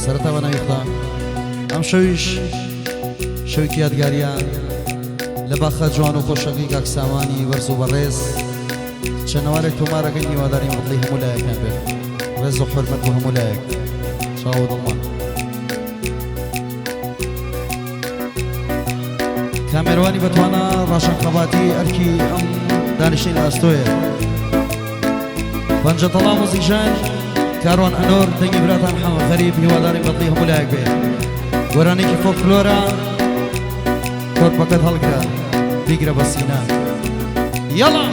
سرتا و نویختا ام شویش شویکی یادگاریان لباخە جوان و خۆشەوی کاک سامانی وەرز و بەڕێز چەنەوارێک تۆمارەکەی هیواداری مەڵی هەموو لایەکیان بێت ڕێز و حورمەت بۆ هەموو لایەک چاو و دڵمان کامێروانی بەتوانە ڕاشن خەباتی ئەرکی ئەم دانیشتەی لە ئەستۆیە بەنجە تەڵام و زیژان کاروان ئەنۆر دەنگی براتان حەمە غەریب هیواداری مەڵی هەموو لایەک بێت گۆرانێکی فۆکلۆرە کۆرپەکەت هەڵگرە بیگرە بە سینە یەڵا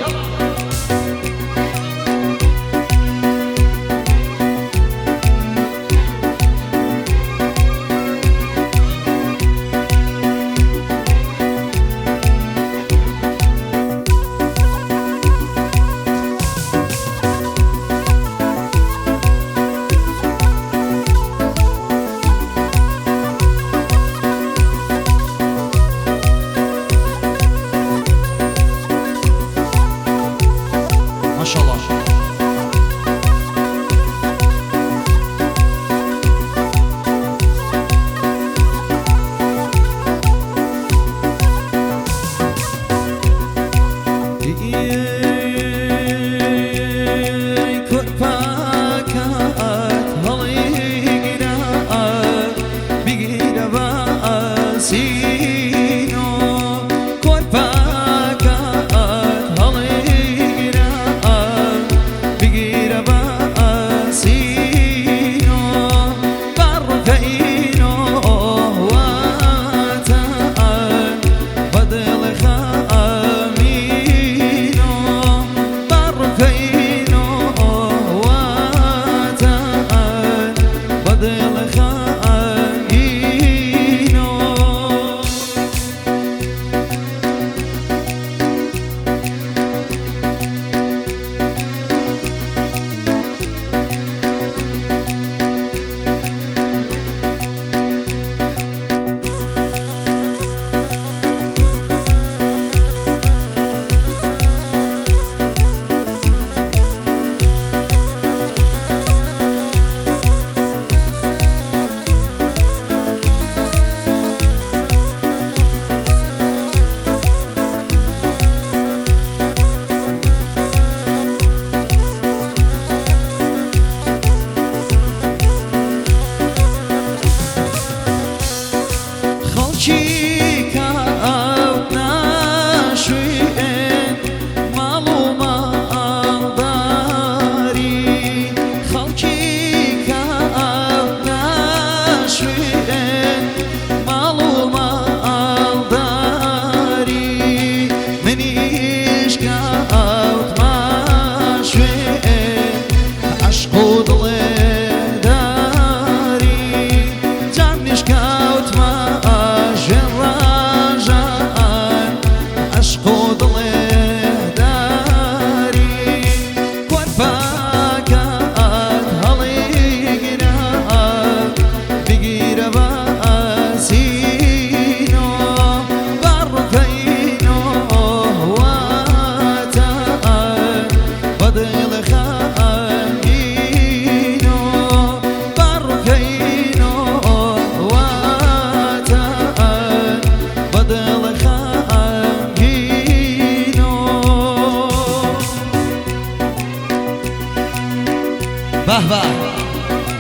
بهبه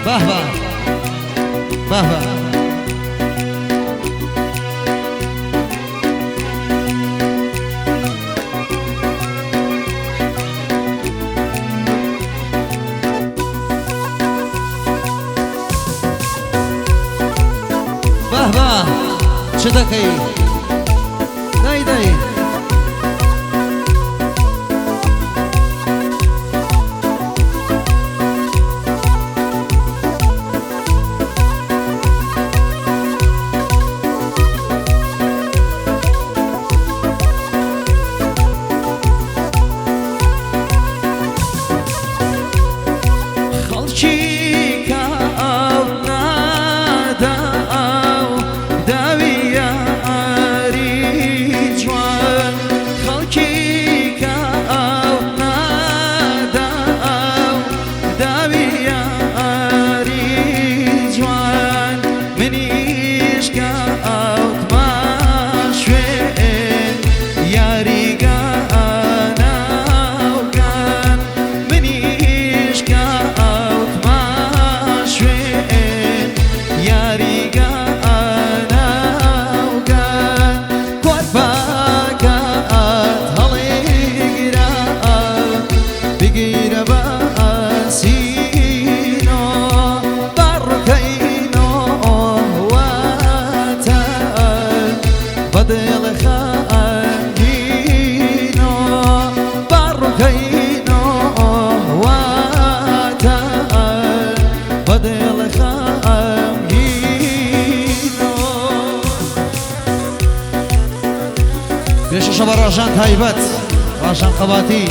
بهبه بهبه بهبه چه دکی دای دای داوية كينو واتا بدل خامينو بيش شبر راجان تايبت راجان قباتي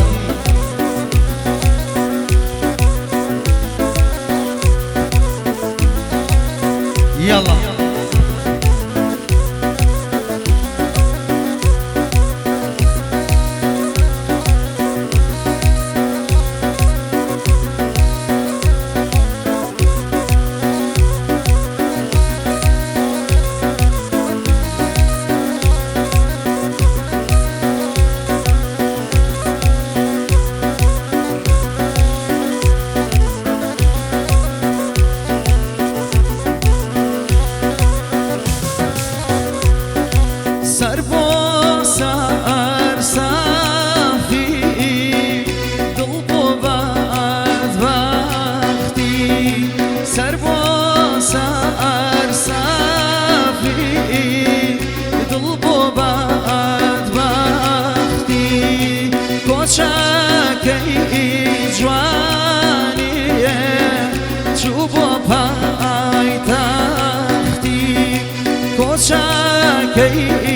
يلا Hey